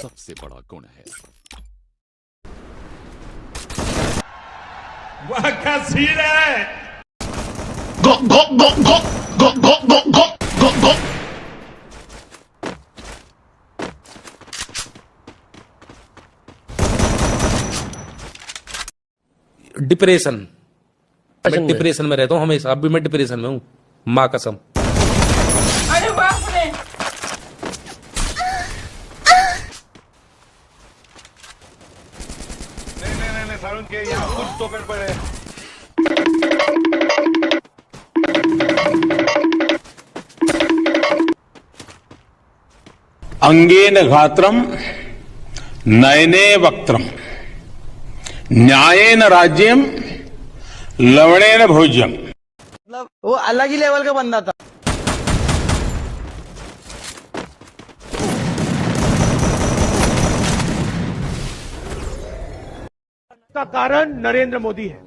सबसे बड़ा गुण है। वाह क्या सीन है। Go, go, go, go, go, go, go, go, go, go. Depression, मैं डिप्रेशन में रहता हूँ हमेशा। अभी मैं डिप्रेशन में हूँ, माँ कसम। अरे बाप रे। नहीं सारुण के यहाँ कुछ तो गड़बड़ है। अंगेन गात्रम नयने वक्त्रम न्यायेन राज्यम लवणेन भोज्यम। मतलब वो अलग ही लेवल का बंदा था। का कारण नरेंद्र मोदी है।